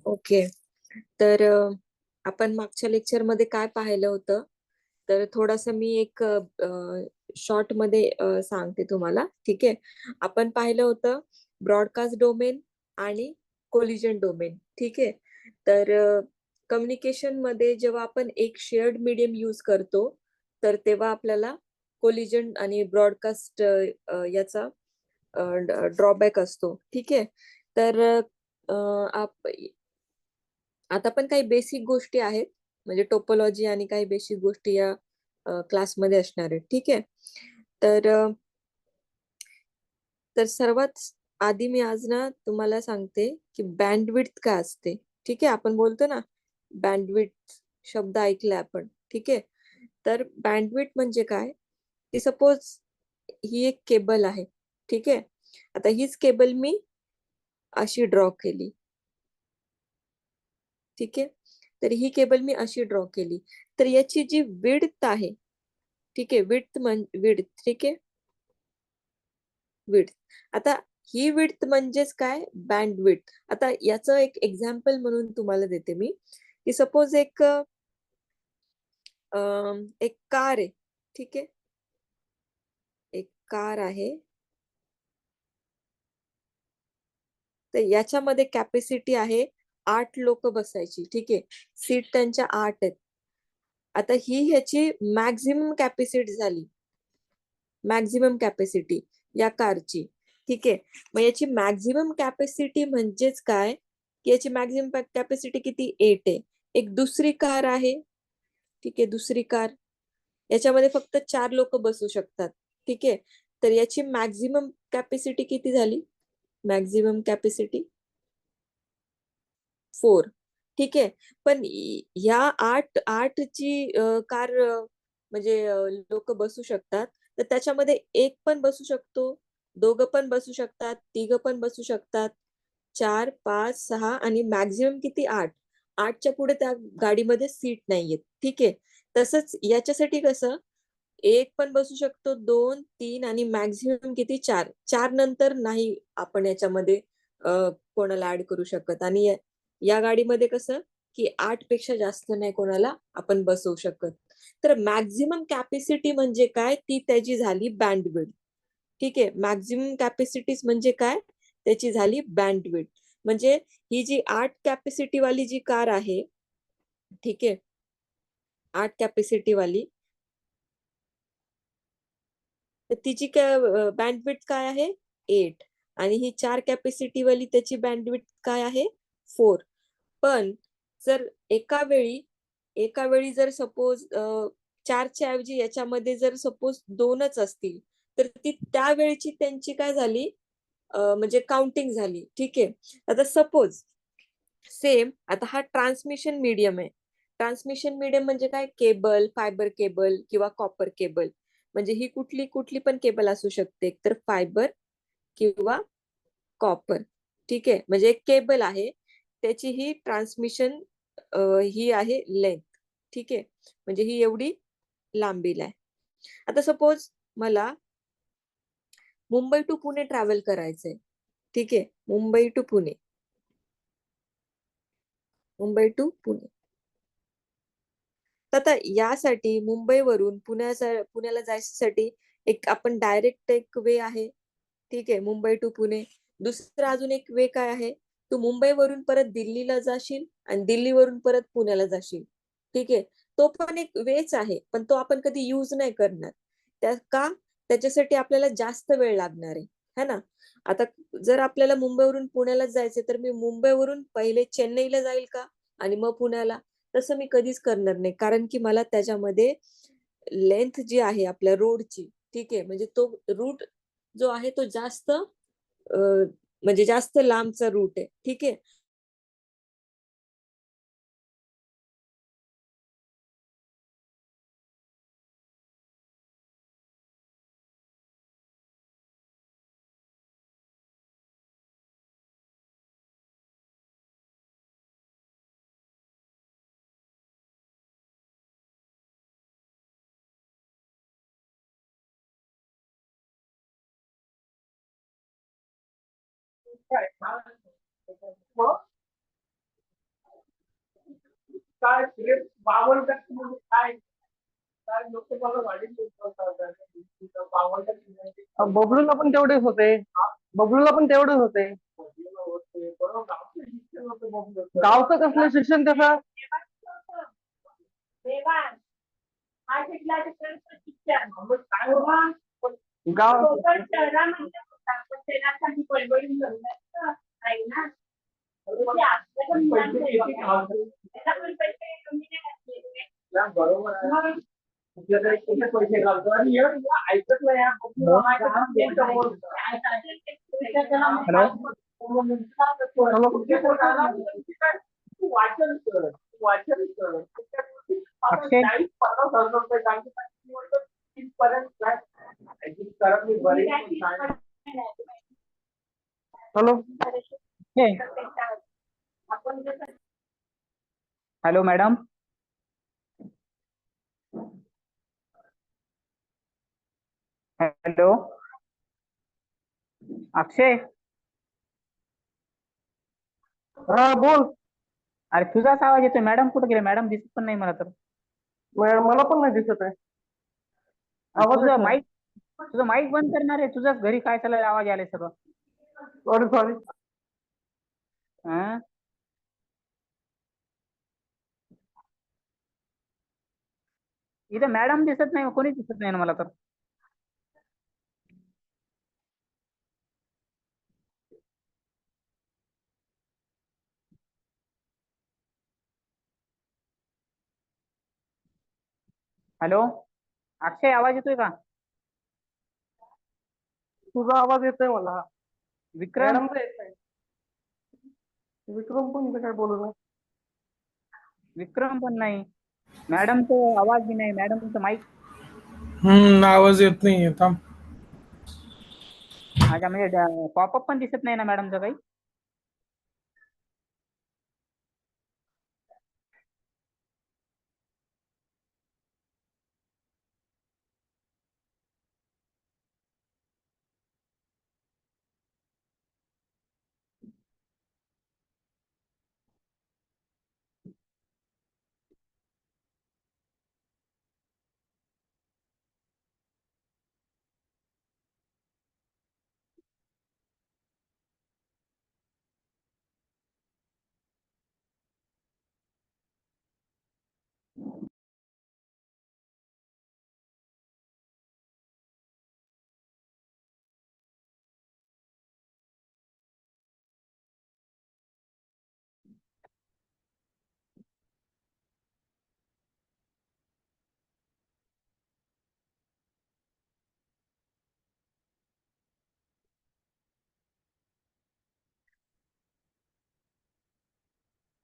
Okay. तर आपण मागच्या लेक्चर मध्ये काय पाहिलं होतं? तर थोडंसं मी एक शॉर्ट मध्ये सांगते तुम्हाला. ठीक आहे. आपण पाहिलं होतं ब्रॉडकास्ट डोमेन आणि कोलिजन डोमेन. ठीक आहे. तर कम्युनिकेशन मध्ये जेव्हा आपण एक शेअर्ड मीडियम यूज करतो, तर तेव्हा आपल्याला कोलिजन आणि ब्रॉडकास्ट याचा ड्रॉबॅक असतो. ठीक आहे. तर अ, आता पण काही बेसिक गोष्टी आहेत, म्हणजे टोपोलॉजी आणि काही बेसिक गोष्टी या क्लासमध्ये असणार आहेत. ठीक आहे. तर सर्वात आधी मी आज ना तुम्हाला सांगते की बँडविड्थ काय असते. ठीक आहे. आपण बोलतो ना बँडविड्थ, शब्द ऐकलाय आपण. ठीक आहे. तर बँडविड्थ म्हणजे काय, की सपोज ही एक केबल आहे. ठीक आहे. आता हीच केबल मी अशी ड्रॉ केली. ठीक आहे. तर ही केबल मी अशी ड्रॉ केली, तर याची जी विड्थ आहे, ठीक आहे, विड्थ, ठीक आहे, विड्थ. आता ही विड्थ म्हणजेच काय, बँड विड्थ. आता याचं एक एक्झाम्पल म्हणून तुम्हाला देते मी, की सपोज एक कार आहे. ठीक आहे. एक कार आहे, तर याच्यामध्ये कॅपॅसिटी आहे 8 लोक बसायची. ठीक आहे. सीट त्यांच्या 8 आहेत. आता ही ह्याची मॅक्झिमम कॅपॅसिटी झाली, मॅक्झिमम कॅपॅसिटी या कारची. ठीक आहे. मग याची मॅक्झिमम कॅपॅसिटी म्हणजेच काय, की याची मॅक्झिमम कॅपॅसिटी किती, 8 आहे. एक दुसरी कार आहे. ठीक आहे. दुसरी कार, याच्यामध्ये फक्त 4 लोक बसू शकतात. ठीक आहे. तर याची मॅक्झिमम कॅपॅसिटी किती झाली, मॅक्झिमम कॅपॅसिटी 4. ठीक आहे. पण ह्या आठ आठची कार म्हणजे लोक बसू शकतात, तर त्याच्यामध्ये एक पण बसू शकतो, दोघं पण बसू शकतात, तिघं पण बसू शकतात, 4, 5, 6 आणि मॅक्झिमम किती, 8. 8च्या पुढे त्या गाडीमध्ये सीट नाहीयेत. ठीक आहे. तसंच याच्यासाठी कसं, एक पण बसू शकतो, 2, 3 आणि मॅक्झिमम किती, 4. 4 नंतर नाही आपण याच्यामध्ये कोणाला ऍड करू शकत. आणि या गाडीमध्ये कसं, की 8 पेक्षा जास्त नाही कोणाला आपण बसवू शकत. तर मॅक्झिमम कॅपॅसिटी म्हणजे काय, ती त्याची झाली बँडविड्थ. ठीक आहे. मॅक्झिमम कॅपॅसिटीज म्हणजे काय, त्याची झाली बँडविड्थ. म्हणजे ही जी 8 कॅपॅसिटी वाली जी कार आहे, ठीक आहे, 8 कॅपॅसिटी वाली, तर तिची बँडविड्थ काय आहे, 8. आणि ही 4 कॅपॅसिटी वाली त्याची बँडविड्थ काय आहे, 4. पण जर एका वेळी जर सपोज 4च्या ऐवजी याच्यामध्ये जर सपोज 2च असतील, तर ती त्यावेळची त्यांची काय झाली, म्हणजे काउंटिंग झाली. ठीक आहे. आता सपोज सेम, आता हा ट्रान्समिशन मीडियम आहे. ट्रान्समिशन मीडियम म्हणजे काय, केबल, फायबर केबल किंवा कॉपर केबल. म्हणजे ही कुठली कुठली पण केबल असू शकते, एकतर फायबर किंवा कॉपर. ठीक आहे. म्हणजे एक केबल आहे, त्याची ही ट्रान्समिशन ही आहे लेंथ. ठीक आहे. म्हणजे ही एवढी लांबीला आहे. आता सपोज मला मुंबई टू पुणे ट्रॅव्हल करायचंय. ठीक आहे. Mumbai to Pune, Mumbai to Pune. तर आता यासाठी मुंबईवरून पुण्याला जायसाठी एक आपण डायरेक्ट एक वे आहे. ठीक आहे. मुंबई टू पुणे. दुसरा अजून एक वे काय आहे, तू मुंबईवरून परत दिल्लीला जाशील आणि दिल्लीवरून परत पुण्याला जाशील. ठीक आहे. तो पण एक वेच आहे, पण तो आपण कधी यूज नाही करणार. का, त्याच्यासाठी आपल्याला जास्त वेळ लागणार आहे, है ना. आता जर आपल्याला मुंबईवरून पुण्याला जायचं, तर मी मुंबईवरून पहिले चेन्नईला जाईल का आणि मग पुण्याला, तसं मी कधीच करणार नाही. कारण की मला त्याच्यामध्ये लेंथ जी आहे आपल्या रोडची, ठीक आहे, म्हणजे तो रूट जो आहे तो जास्त म्हणजे जास्त लांबचा रूट आहे. ठीक आहे. काय 52% म्हणजे काय काय लोक मला वाढीव बबलूला पण तेवढेच होते. बबलूला पण तेवढेच होते. गावचं कसलं शिक्षण त्याचं गाव बरोबर आहे. पैसे घालतो आणि ऐकत नाही हॅलो वाचन कर वाचन कर अक्षय 40-50,000 रुपये पर्यंत हॅलो हॅलो मॅडम हॅलो अक्षय हा बोल. अरे तुझाच आवाज येतोय. मॅडम कुठे गेले? मॅडम दिसत पण नाही मला तर. मला पण नाही दिसत आहे. आवाज येत तुझं नाही. माईक तुझं माईक बंद करणार आहे. तुझं घरी काय चाललंय? आवाज आलाय सगळं. Sorry sorry. हा इथं मॅडम दिसत नाही. कोणीच दिसत नाही ना मला तर. हॅलो अक्षय आवाज येतोय का? तुझा आवाज येतोय मला. विक्रम मॅडमचा येत नाही. विक्रम पण काय बोलू ना. विक्रम पण नाही. मॅडमचा आवाज बी नाही. मॅडमचं माईक आवाज येत नाहीये थांब. माझ्या म्हणजे पॉपअप पण दिसत नाही ना मॅडमचं काही.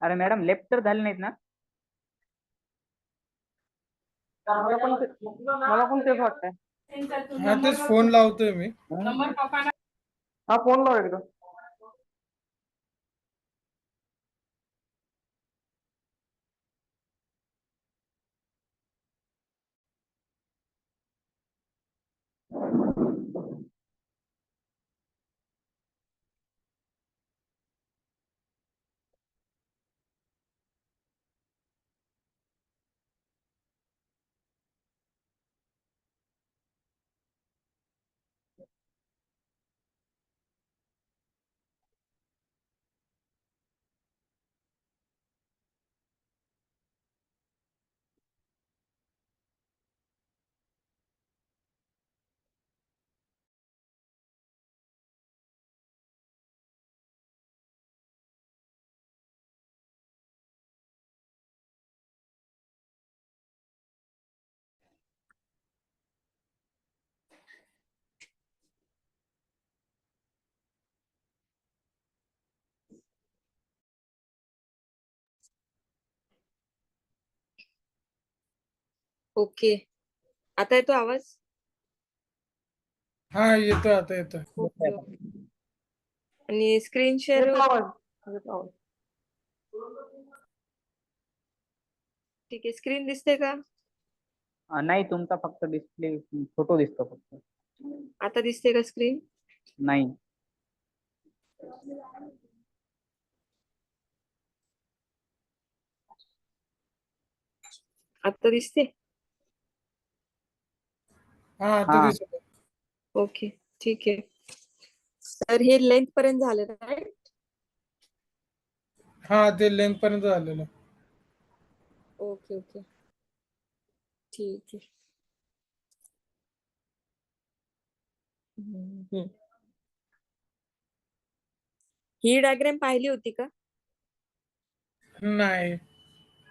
अरे मॅडम लेफ्ट तर झाले नाहीत ना? मला पण तेच वाटतंय. हा तेच फोन लावतोय मी. हा फोन लाव एकदा. ओके. आता येतो आवाज? हा येतोय आता येतोय. ओके. आणि स्क्रीन शेअर येतो आवाज. येतो आवाज. ठीक आहे. स्क्रीन दिसते का? नाही तुमचा फक्त डिस्प्ले फोटो दिसतो फक्त. आता दिसते का स्क्रीन? नाही. आता दिसते? हा आता हा. दिसत आहे. ओके, ठीक आहे. तर हे लेंथ पर्यंत झालं, राईट? हा ते लेंथ पर्यंत झालेलं. ओके ओके, ठीक आहे. हम्म. ही डायग्राम पाहिली होती का? नाही.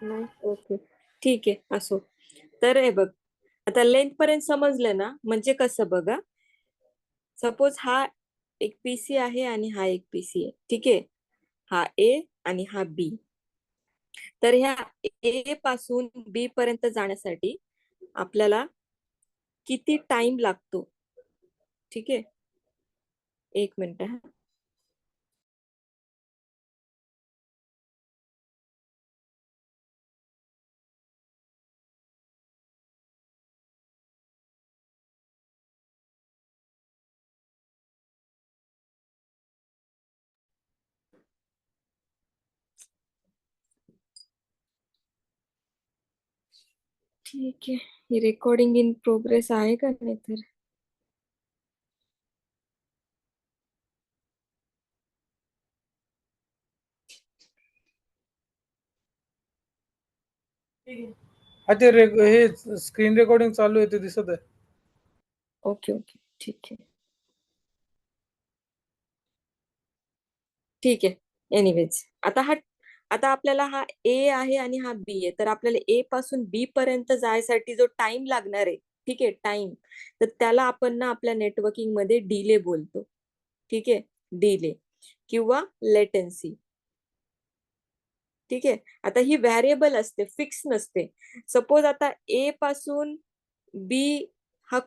नाही. ओके, ठीक आहे, असो. तर हे बघ, आता लेंथ पर्यंत समजलं ना, म्हणजे कसं बघा. सपोज हा एक पीसी आहे आणि हा एक पीसी आहे, ठीक आहे. हा ए आणि हा बी. तर ह्या ए पासून बी पर्यंत जाण्यासाठी आपल्याला किती टाइम लागतो? ठीक आहे, एक मिनिट हा. ठीक आहे, ही रेकॉर्डिंग इन प्रोग्रेस आहे का नाही तर? हा ते हे स्क्रीन रेकॉर्डिंग चालू आहे ते दिसत आहे. ओके ओके, ठीक आहे. ठीक आहे, एनिवेज आता आपल्याला हा ए आहे आणि हा बी आहे, तर आपल्याला ए पासून बी पर्यंत जायसाठी जो टाइम लागणार आहे, ठीक आहे, टाइम, तर त्याला आपण ना आपल्या नेटवर्किंग मध्ये डिले बोलतो. ठीक आहे, डिले किंवा लेटेन्सी. ठीक आहे, आता ही व्हॅरिएबल असते, फिक्स नसते. सपोज आता ए पासून बी हा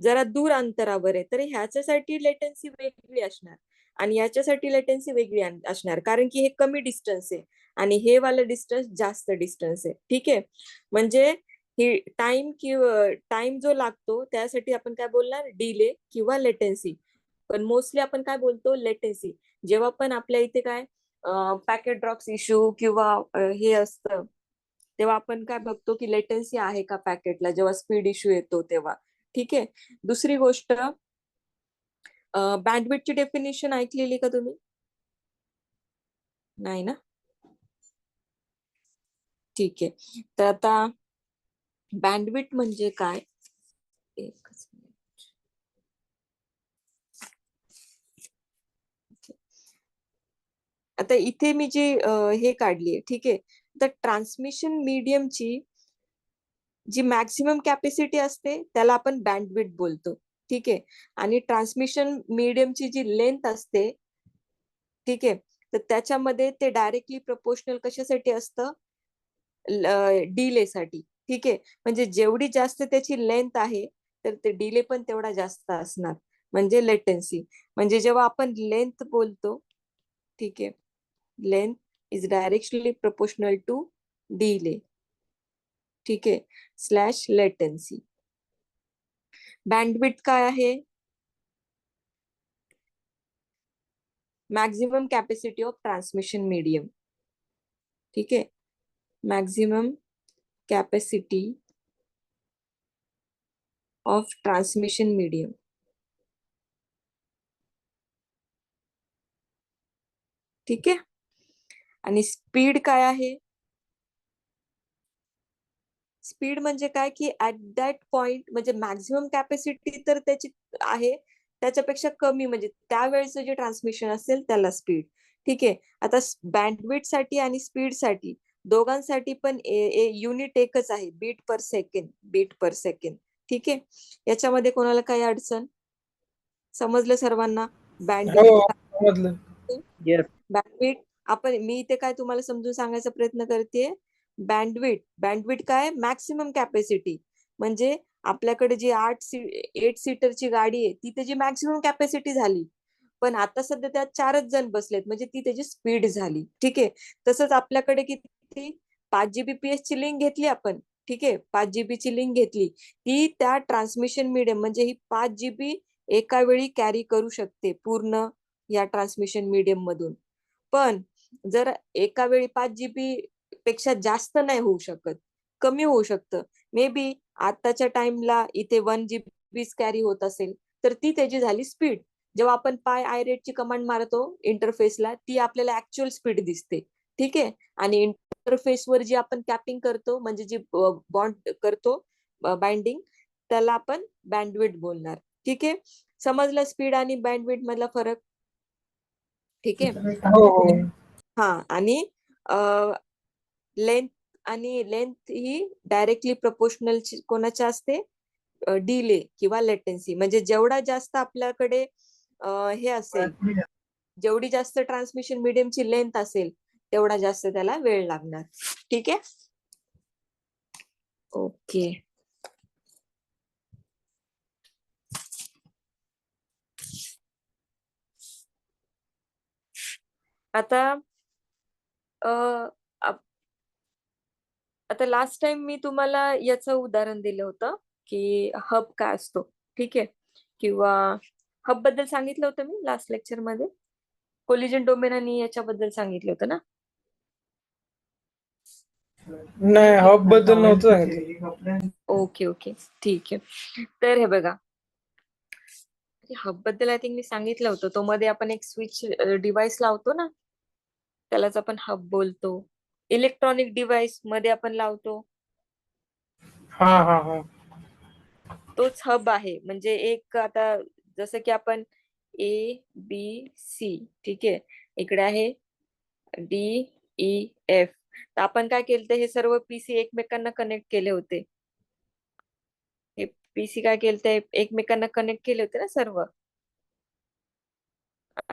जरा दूर अंतरावर आहे, तर ह्याच्यासाठी लेटेन्सी वेगळी असणार आणि याच्यासाठी लेटेन्सी वेगळी असणार, कारण की हे कमी डिस्टन्स आहे आणि हे वाला डिस्टन्स जास्त डिस्टन्स आहे. ठीक आहे, म्हणजे ही टाइम जो लागतो त्यासाठी आपण काय बोलणार? डिले किंवा लेटेन्सी. पण मोस्टली आपण काय बोलतो? लेटेन्सी. जेव्हा पण आपल्या इथे काय पॅकेट ड्रॉप्स इश्यू किंवा हे असतं, तेव्हा आपण काय बघतो की लेटेन्सी आहे का पॅकेटला, जेव्हा स्पीड इश्यू येतो तेव्हा. ठीक आहे, दुसरी गोष्ट, बँडविड्थची डेफिनेशन ऐकलेली का तुम्ही? नाही ना? ठीक आहे, तर आता बँडविड्थ म्हणजे काय? एकच मिनिट. आता इथे मी जी हे काढली आहे, ठीक आहे, तर ट्रान्समिशन मीडियमची जी मॅक्सिमम कॅपॅसिटी असते त्याला आपण बँडविड्थ बोलतो. ठीक आहे, आणि ट्रान्समिशन मीडियमची जी लेंथ असते, ठीक आहे, तर त्याच्यामध्ये ते डायरेक्टली प्रपोर्शनल कशासाठी असतं? डिले साठी. ठीक आहे, म्हणजे जेवढी जास्त त्याची लेंथ आहे तर ते डिले पण तेवढा जास्त असणार, म्हणजे लेटेन्सी. म्हणजे जेव्हा आपण लेंथ बोलतो, ठीक आहे, length is directly proportional to delay. ठीक आहे, स्लॅश लेटेन्सी. बँडविड्थ काय आहे? Maximum capacity of transmission medium. ठीक आहे, maximum capacity of transmission medium. ठीक आहे, आणि स्पीड काय आहे? स्पीड म्हणजे काय की ऍट दॅट पॉइंट, म्हणजे मॅक्झिमम कॅपॅसिटी तर त्याची आहे, त्याच्यापेक्षा कमी, म्हणजे त्यावेळेचं जे ट्रान्समिशन असेल त्याला स्पीड. ठीक आहे, आता बँडविड्थ साठी आणि स्पीड साठी दोघांसाठी पण युनिट एकच आहे, बीट पर सेकंड. बीट पर सेकंड. ठीक आहे, याच्यामध्ये कोणाला काही अडचण? समजलं सर्वांना हो बँडविड्थ? समजलं. येस. बँडविड्थ आपण, मी इथे काय तुम्हाला समजून सांगायचा प्रयत्न करते. बँडविड्थ काय? Maximum capacity. म्हणजे आपल्याकडे जी 8 सीटरची गाडी आहे ती त्याची मॅक्सिमम कॅपॅसिटी झाली, पण आता सध्या त्यात 4च जण बसलेत, म्हणजे ती त्याची स्पीड झाली. ठीक आहे, तसंच आपल्याकडे किती 5 Gbps ची लिंक घेतली आपण. ठीक आहे, 5 GB ची लिंक घेतली, ती त्या ट्रान्समिशन मीडियम, म्हणजे ही 5 GB एका वेळी कॅरी करू शकते पूर्ण या ट्रान्समिशन मीडियम मधून. पण जर एका वेळी 5 GB पेक्षा जास्त नाही होऊ शकत. कमी होऊ शकतं. मे बी आताच्या टाइमला इथे 1 GB कॅरी होत असेल, तर ती त्याची झाली स्पीड. जेव्हा आपण पाय आय रेटची कमांड मारतो इंटरफेसला, ती आपल्याला ऍक्च्युअल स्पीड दिसते. ठीक आहे. आणि इंटरफेसवर जी आपण कॅपिंग करतो, म्हणजे जी बॉन्ड करतो बाइंडिंग, त्याला आपण बँडविड्थ बोलणार. ठीक आहे. समजलं स्पीड आणि बँडविड्थ मधला फरक? ठीक आहे. हो हो. हा. आणि लेंथ आणि लेंथ ही डायरेक्टली प्रोपोर्शनल कोणाच्या असते? डिले किंवा लेटेन्सी. म्हणजे जेवढा जास्त आपल्याकडे हे असेल, जेवढी जास्त ट्रान्समिशन मीडियमची लेंथ असेल, तेवढा जास्त त्याला वेळ लागणार. ठीक आहे. ओके. आता आता लास्ट टाइम मी तुम्हाला याचं उदाहरण दिलं होतं की हब काय असतो. ठीक आहे. किंवा हब बद्दल सांगितलं होतं मी लास्ट लेक्चर मध्ये. कोलिजन डोमेन आणि याच्याबद्दल सांगितलं होतं ना. नाही, हब बद्दल नव्हतं सांगितलं. ओके ओके, ठीक आहे. तर हे बघा, हब बद्दल आय थिंक मी सांगितलं होतं. तो मध्ये आपण एक स्विच डिव्हाइस लावतो ना, त्यालाच आपण हब बोलतो. इलेक्ट्रॉनिक डिव्हाइस मध्ये आपण लावतो, हा हा हा. तोच हब आहे. म्हणजे एक आता जसं की आपण ABC, ठीक आहे, इकडे आहे DEF. तर आपण काय केलं, हे सर्व पीसी एकमेकांना कनेक्ट केले होते. हे पीसी काय केलं, एकमेकांना कनेक्ट केले होते ना सर्व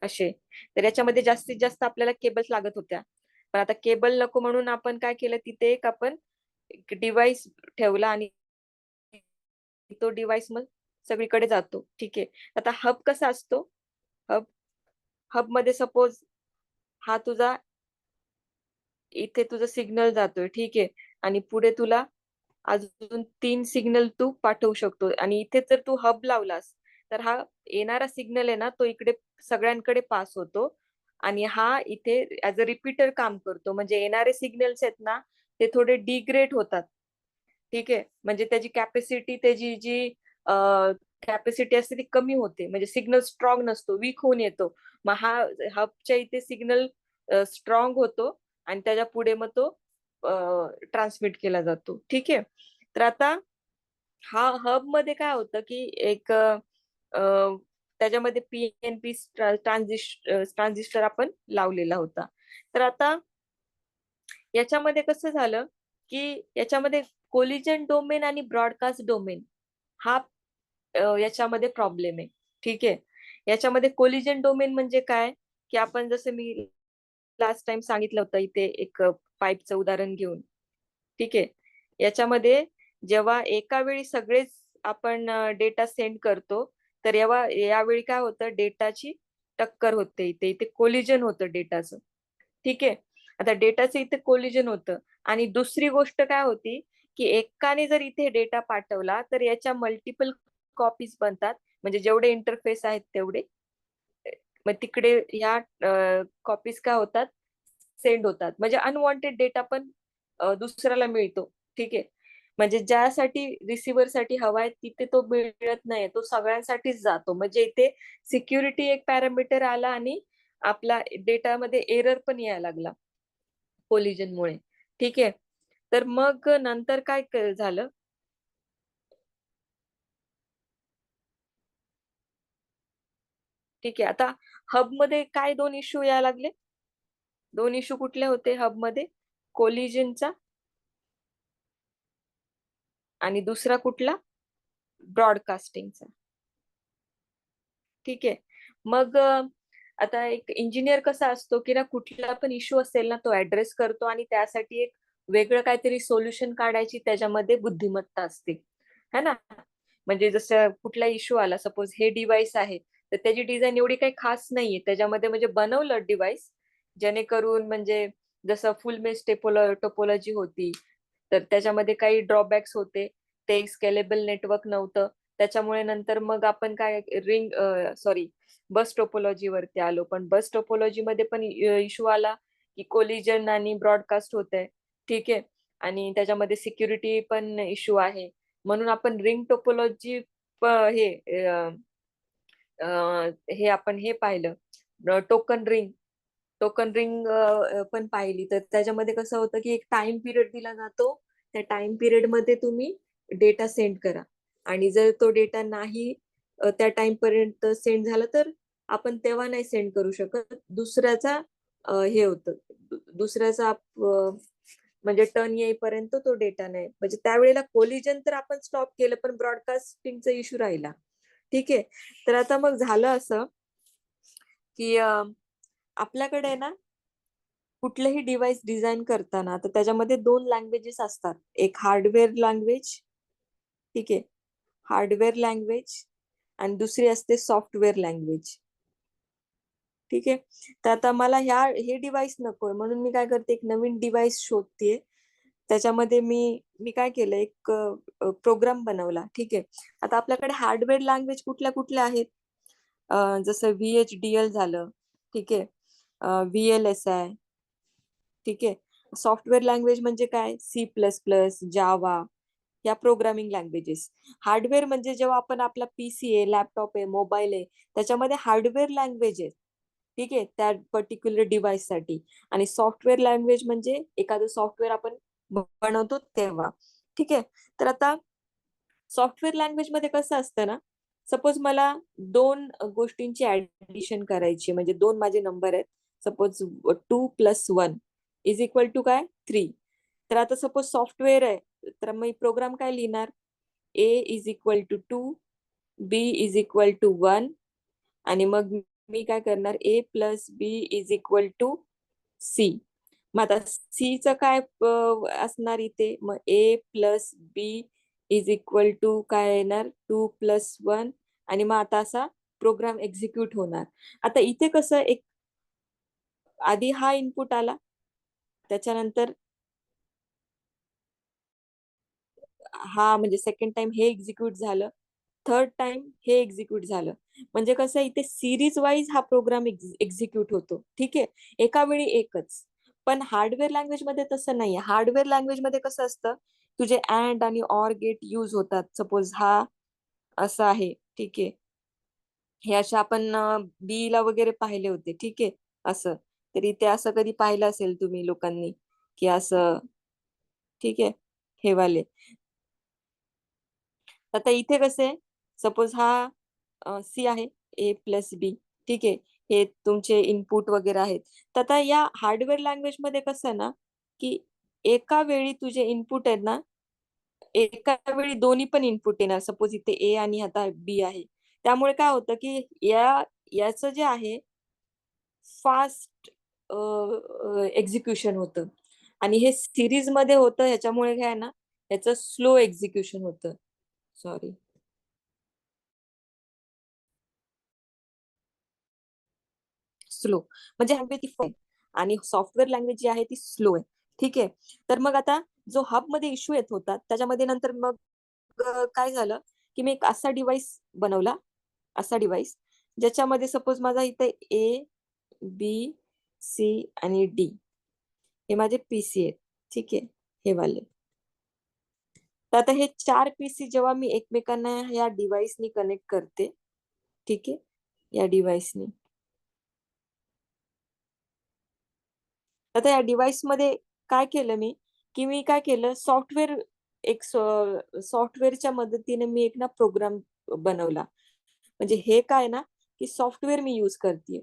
असे. तर याच्यामध्ये जास्तीत जास्त आपल्याला केबल्स लागत होत्या. पण आता केबल नको म्हणून आपण काय केलं, तिथे एक आपण डिव्हाइस ठेवला आणि तो डिव्हाइस मग सगळीकडे जातो. ठीक आहे. आता हब कसा असतो? हब हब मध्ये सपोज हा तुझा, इथे तुझा सिग्नल जातोय. ठीक आहे. आणि पुढे तुला अजून 3 सिग्नल तू पाठवू शकतो. आणि इथे जर तू हब लावलास, तर हा येणारा सिग्नल आहे ना, तो इकडे सगळ्यांकडे पास होतो. आणि हा इथे ऍज अ रिपीटर काम करतो. म्हणजे येणारे सिग्नल्स आहेत ना, ते थोडे डिग्रेड होतात. ठीक आहे. म्हणजे त्याची कॅपॅसिटी, त्याची जी कॅपॅसिटी असते ती कमी होते. म्हणजे सिग्नल स्ट्रॉंग नसतो, वीक होऊन येतो. मग हा हबच्या इथे सिग्नल स्ट्रॉंग होतो आणि त्याच्या पुढे मग तो ट्रान्समिट केला जातो. ठीक आहे. तर आता हा हब मध्ये काय होतं की एक त्याच्यामध्ये पीएनपी ट्रान्झिस्टर आपण लावलेला होता. तर आता याच्यामध्ये कसं झालं की याच्यामध्ये कोलिजन डोमेन आणि ब्रॉडकास्ट डोमेन हा याच्यामध्ये प्रॉब्लेम आहे. ठीक आहे. याच्यामध्ये कोलिजन डोमेन म्हणजे काय, की आपण जसं मी लास्ट टाइम सांगितलं होतं, इथे एक पाईपचं उदाहरण घेऊन. ठीक आहे. याच्यामध्ये जेव्हा एका वेळी सगळेच आपण डेटा सेंड करतो, तर यावेळी काय होतं, डेटाची टक्कर होते. इथे इथे कोलिजन होतं डेटाचं. ठीक आहे. आता डेटाचं इथे कोलिजन होतं. आणि दुसरी गोष्ट काय होती, की एकाने जर इथे डेटा पाठवला, तर याच्या मल्टिपल कॉपीज बनतात. म्हणजे जेवढे इंटरफेस आहेत तेवढे, मग तिकडे ह्या कॉपीज काय होतात, सेंड होतात. म्हणजे अनवॉन्टेड डेटा पण दुसऱ्याला मिळतो. ठीक आहे. म्हणजे ज्यासाठी रिसिव्हर साठी हवाय तिथे तो मिळत नाही, तो सगळ्यांसाठीच जातो. म्हणजे इथे सिक्युरिटी एक पॅरामीटर आला आणि आपला डेटामध्ये एरर पण यायला लागला कोलिजनमुळे. ठीक आहे. तर मग नंतर काय झालं, ठीक आहे. आता हब मध्ये काय 2 इश्यू यायला लागले. 2 इश्यू कुठले होते हब मध्ये? कोलिजनचा आणि दुसरा कुठला? ब्रॉडकास्टिंगचा. ठीक आहे. मग आता एक इंजिनियर कसा असतो की ना, कुठला पण इश्यू असेल ना, तो ऍड्रेस करतो आणि त्यासाठी एक वेगळं काहीतरी सोल्युशन काढायची त्याच्यामध्ये बुद्धिमत्ता असते, है ना. म्हणजे जसं कुठला इश्यू आला, सपोज हे डिव्हाइस आहे, तर त्याची डिझाईन एवढी काही खास नाहीये त्याच्यामध्ये. म्हणजे बनवलं डिव्हाइस जेणेकरून, म्हणजे जसं फुल मेश टोपोलॉजी होती, तर त्याच्यामध्ये काही ड्रॉबॅक्स होते. ते स्केलेबल नेटवर्क नव्हतं. त्याच्यामुळे नंतर मग आपण काय बस टोपोलॉजी वरती आलो. पण बस टोपोलॉजी मध्ये पण इश्यू आला की कोलिजन आणि ब्रॉडकास्ट होत आहे. ठीक आहे. आणि त्याच्यामध्ये सिक्युरिटी पण इश्यू आहे. म्हणून आपण रिंग टोपोलॉजी हे हे आपण हे पाहिलं टोकन रिंग पण पाहिली. तर त्याच्यामध्ये कसं होतं की एक टाइम पिरियड दिला जातो. त्या टाइम पिरियड मध्ये तुम्ही डेटा सेंड करा आणि जर तो डेटा नाही त्या टाइम पर्यंत सेंड झाला तर आपण तेव्हा नाही सेंड करू शकत. दुसऱ्याचा हे होतं दुसऱ्याचा म्हणजे टर्न येईपर्यंत तो डेटा नाही, म्हणजे त्यावेळेला कोलिजन तर आपण स्टॉप केलं पण ब्रॉडकास्टिंगचा इश्यू राहिला. ठीक आहे. तर आता मग झालं असं की आपल्याकडे ना कुठलंही डिव्हाइस डिझाईन करताना तर त्याच्यामध्ये 2 लँग्वेजेस असतात. एक हार्डवेअर लँग्वेज, ठीक आहे, हार्डवेअर लँग्वेज, आणि दुसरी असते सॉफ्टवेअर लँग्वेज. ठीक आहे. तर आता मला हे डिव्हाइस नकोय म्हणून मी काय करते, एक नवीन डिव्हाइस शोधते. त्याच्यामध्ये मी मी काय केलं, एक प्रोग्राम बनवला. ठीक आहे. आता आपल्याकडे हार्डवेअर लँग्वेज कुठल्या कुठल्या आहेत, जसं VHDL झालं, ठीक आहे, VLSI, ठीक आहे. सॉफ्टवेअर लँग्वेज म्हणजे काय, C++, जावा, या प्रोग्रामिंग लँग्वेजेस. हार्डवेअर म्हणजे जेव्हा आपण आपला PC आहे, लॅपटॉप आहे, मोबाईल आहे, त्याच्यामध्ये हार्डवेअर लँग्वेज आहे. ठीक आहे, त्या पर्टिक्युलर डिव्हाइस साठी. आणि सॉफ्टवेअर लँग्वेज म्हणजे एखादं सॉफ्टवेअर आपण बनवतो तेव्हा. ठीक आहे. तर आता सॉफ्टवेअर लँग्वेज मध्ये कसं असतं ना, सपोज मला 2 गोष्टींची ऍडिशन करायची, म्हणजे 2 माझे नंबर आहेत. सपोज 2+1 = काय, 3. तर आता सपोज सॉफ्टवेअर आहे, तर मी प्रोग्राम काय लिहिणार, A = 2, B = 1, आणि मग मी काय करणार, A+B = C. मग आता Cचं काय असणार इथे, मग A+B काय येणार, 2+1, आणि मग आता असा प्रोग्राम एक्झिक्यूट होणार. आता इथे कसं, एक आधी हा इनपुट आला, त्याच्यानंतर हा, म्हणजे सेकंड टाइम हे एक्झिक्यूट झालं, थर्ड टाइम हे एक्झिक्यूट झालं. म्हणजे कसं, इथे सिरीज वाईज हा प्रोग्राम एक्झिक्यूट होतो. ठीक आहे, एका वेळी एकच. पण हार्डवेअर लँग्वेज मध्ये तसं नाहीये. हार्डवेअर लँग्वेज मध्ये कसं असतं, तुझे अँड आणि ऑर गेट यूज होतात. सपोज हा असं आहे, ठीक आहे, हे असे आपण बी ला वगैरे पाहिले होते. ठीक आहे, असं. तर इथे असं कधी पाहिलं असेल तुम्ही लोकांनी की असं, ठीक आहे, हे वाले. आता इथे कसे, सपोज हा सी आहे, A+B, ठीक आहे, हे तुमचे इनपुट वगैरे आहेत. तर आता या हार्डवेअर लँग्वेज मध्ये कसं आहे ना, की एका वेळी तुझे इनपुट आहेत ना, एका वेळी दोन्ही पण इनपुट येणार. सपोज इथे A आणि आता B आहे. त्यामुळे काय होतं की याचं जे आहे फास्ट एक्झिक्युशन होतं, आणि हे सिरीज मध्ये होतं, ह्याच्यामुळे काय आहे ना, याचं स्लो एक्झिक्युशन होतं. सॉरी, स्लो म्हणजे लँग्वेज ती आहे, आणि सॉफ्टवेअर लँग्वेज जी आहे ती स्लो आहे. ठीक आहे. तर मग आता जो हब मध्ये इश्यू येत होता, त्याच्यामध्ये नंतर मग काय झालं की मी एक असा डिव्हाइस बनवला, असा डिव्हाइस ज्याच्यामध्ये सपोज माझा इथे A, B, C आणि D हे माझे PC आहेत. ठीक आहे, हे वाले. तर आता हे 4 PC जेव्हा मी एकमेकांना या डिव्हाइसनी कनेक्ट करते, ठीक आहे, या डिव्हाइसनी, आता या डिव्हाइस मध्ये काय केलं मी, की मी काय केलं, एक सॉफ्टवेअरच्या मदतीने मी एक ना प्रोग्राम बनवला. म्हणजे हे काय ना, की सॉफ्टवेअर मी यूज करते.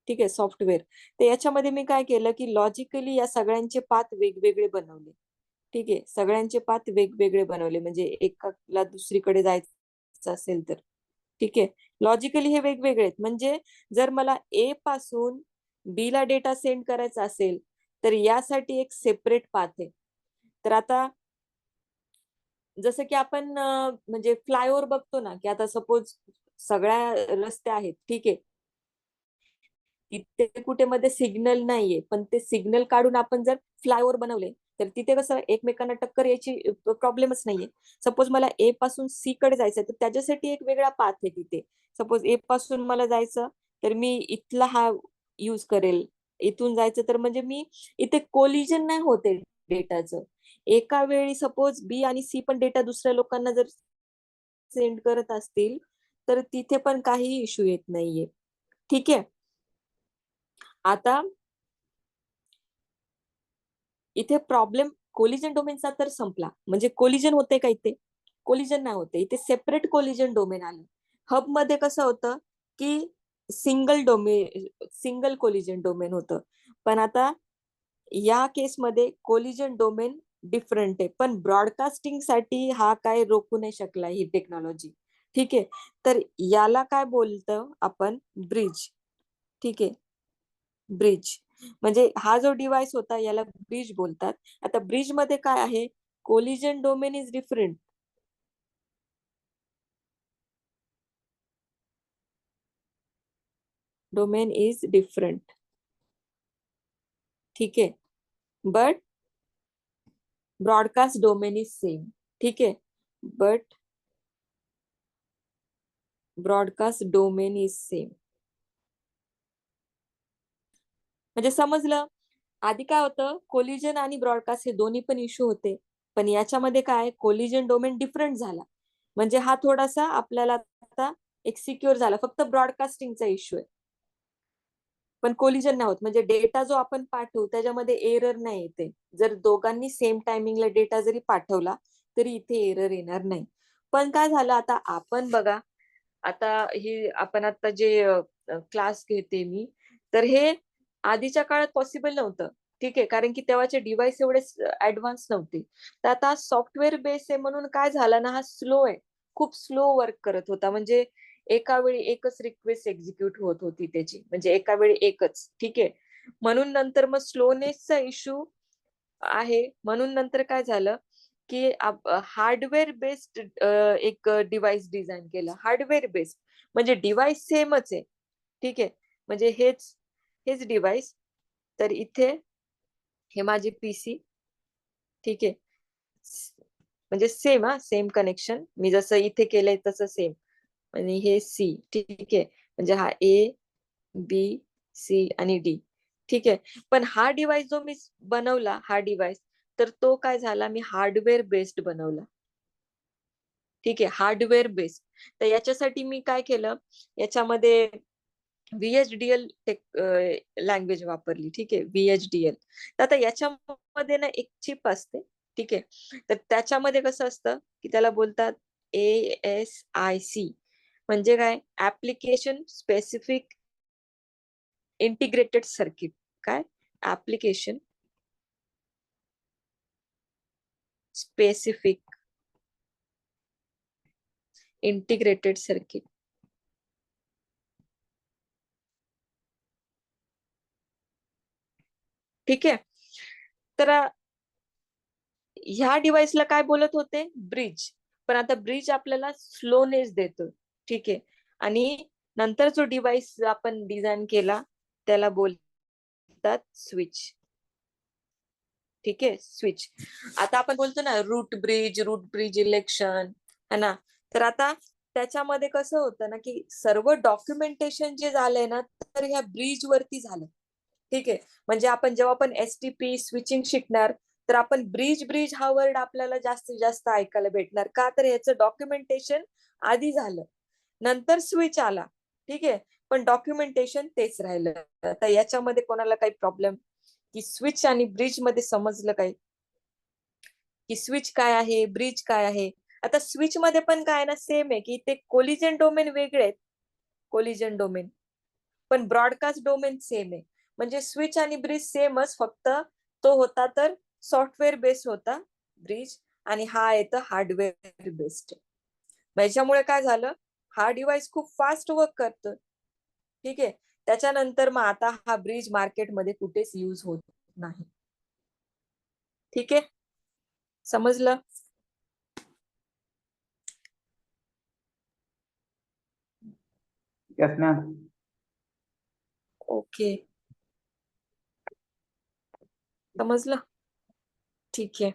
ठीक आहे, सॉफ्टवेअर. तर याच्यामध्ये मी काय केलं, की लॉजिकली या सगळ्यांचे पाथ वेगवेगळे बनवले. ठीक आहे, सगळ्यांचे पाथ वेगवेगळे बनवले, म्हणजे एकाला दुसरीकडे जायचं असेल तर. ठीक आहे, लॉजिकली हे वेगवेगळे आहेत. म्हणजे जर मला A पासून B ला डेटा सेंड करायचा असेल तर यासाठी एक सेपरेट पाथ आहे. तर आता जसं की आपण म्हणजे फ्लायओव्हर बघतो ना, की आता सपोज सगळ्या रस्ते आहेत, ठीक आहे, तिथे कुठे मध्ये सिग्नल नाहीये, पण ते सिग्नल काढून आपण जर फ्लायओव्हर बनवले तर तिथे कसं एकमेकांना टक्कर यायची प्रॉब्लेमच नाहीये. सपोज मला A पासून C कडे जायचं तर त्याच्यासाठी एक वेगळा पाथ आहे तिथे. सपोज A पासून मला जायचं तर मी इथला हा यूज करेल, इथून जायचं तर म्हणजे मी इथे कोलिजन नाही होते डेटाचं. एका वेळी सपोज बी आणि सी पण डेटा दुसऱ्या लोकांना जर सेंड करत असतील तर तिथे पण काही इश्यू येत नाहीये. ठीक आहे. आता इथे प्रॉब्लेम कोलिजन डोमेनचा तर संपला. म्हणजे कोलिजन होते का इथे? कोलिजन नाही होते. इथे सेपरेट कोलिजन डोमेन आलं. हब मध्ये कसं होतं की सिंगल कोलिजन डोमेन होतं. पण आता या केसमध्ये कोलिजन डोमेन डिफरंट आहे. पण ब्रॉडकास्टिंग साठी हा काय रोखू नाही शकला ही टेक्नॉलॉजी. ठीक आहे. तर याला काय बोलतो आपण? ब्रिज. ठीक आहे. ब्रिज म्हणजे हा जो डिव्हाइस होता याला ब्रिज बोलतात. आता ब्रिज मध्ये काय आहे? Collision domain is different. Domain is different. ठीक आहे. But broadcast domain is same. ठीक आहे. But broadcast domain is same. म्हणजे समजलं? आधी काय होतं? कोलिजन आणि ब्रॉडकास्ट हे दोन्ही पण इश्यू होते. पण याच्यामध्ये काय कोलिजन डोमेन डिफरंट झाला. म्हणजे हा थोडासा आपल्याला आता एक सिक्युअर झाला. फक्त ब्रॉडकास्टिंगचा इश्यू आहे. पण कोलिजन नाही होत. म्हणजे डेटा जो आपण पाठवू त्याच्यामध्ये एरर नाही येते. जर दोघांनी सेम टायमिंगला डेटा जरी पाठवला तरी इथे एरर येणार नाही. पण काय झालं आता आपण बघा, आता ही आपण आता जे क्लास घेते मी, तर हे आधीच्या काळात पॉसिबल नव्हतं. ठीक आहे. कारण की तेव्हाचे डिव्हाइस एवढे ऍडव्हान्स नव्हते. तर आता सॉफ्टवेअर बेस आहे म्हणून काय झालं ना, हा स्लो आहे. खूप स्लो वर्क करत होता. म्हणजे एका वेळी एकच रिक्वेस्ट एक्झिक्यूट होत होती त्याची. म्हणजे एका वेळी एकच. ठीक आहे. म्हणून नंतर मग स्लोनेसचा इश्यू आहे. म्हणून नंतर काय झालं की हार्डवेअर बेस्ड एक डिव्हाइस डिझाईन केलं. हार्डवेअर बेस्ड म्हणजे डिव्हाइस सेमच आहे. ठीक आहे. म्हणजे हेच हेच डिव्हाइस. तर इथे हे माझे पीसी. ठीक आहे. म्हणजे सेम सेम कनेक्शन. मी जसं इथे केलंय तसं सेम. आणि हे सी. ठीक आहे. म्हणजे हा ए, बी, सी आणि डी. ठीक आहे. पण हा डिव्हाइस जो मी बनवला, हा डिव्हाइस, तर तो काय झाला, मी हार्डवेअर बेस्ड बनवला. ठीक आहे. Hardware based. तर याच्यासाठी मी काय केलं, याच्यामध्ये VHDL लँग्वेज वापरली. ठीक आहे. VHDL. तर आता याच्यामध्ये ना एक चिप असते. ठीक आहे. तर त्याच्यामध्ये कसं असतं की त्याला बोलतात ASIC. म्हणजे काय? Application specific integrated circuit. काय? Application specific integrated circuit. ठीक आहे. तर ह्या डिव्हाइसला काय बोलत होते? ब्रिज. पण आता ब्रिज आपल्याला स्लोनेस देतो. ठीक आहे. आणि नंतर जो डिव्हाइस आपण डिझाईन केला त्याला बोलतात स्विच. ठीक आहे. स्विच. आता आपण बोलतो ना रूट ब्रिज इलेक्शन, है ना. तर आता त्याच्यामध्ये कसं होतं ना की सर्व डॉक्युमेंटेशन जे झालंय ना तर ह्या ब्रिज वरती झालं. ठीक आहे. म्हणजे आपण जेव्हा आपण STP स्विचिंग शिकणार तर आपण ब्रिज हा वर्ड आपल्याला जास्तीत जास्त ऐकायला भेटणार. का? तर याचं डॉक्युमेंटेशन आधी झालं, नंतर स्विच आला. ठीक आहे. पण डॉक्युमेंटेशन तेच राहिलं. तर याच्यामध्ये कोणाला काही प्रॉब्लेम की स्विच आणि ब्रिज मध्ये समजलं काय की स्विच काय आहे, ब्रिज काय आहे? आता स्विच मध्ये पण काय ना सेम आहे की ते कोलिजन डोमेन वेगळे आहेत. Collision domain. पण ब्रॉडकास्ट डोमेन सेम आहे. म्हणजे स्विच आणि ब्रिज सेमच, फक्त तो होता तर सॉफ्टवेअर बेस होता ब्रिज आणि हा येतं हार्डवेअर बेस्ड. याच्यामुळे काय झालं, हा डिव्हाइस खूप फास्ट वर्क करतो. ठीक आहे. त्याच्यानंतर मग आता हा ब्रिज मार्केटमध्ये कुठेच यूज होत नाही. ठीक आहे. समजलं? Yes ma'am. ओके. समजलं? ठीक आहे.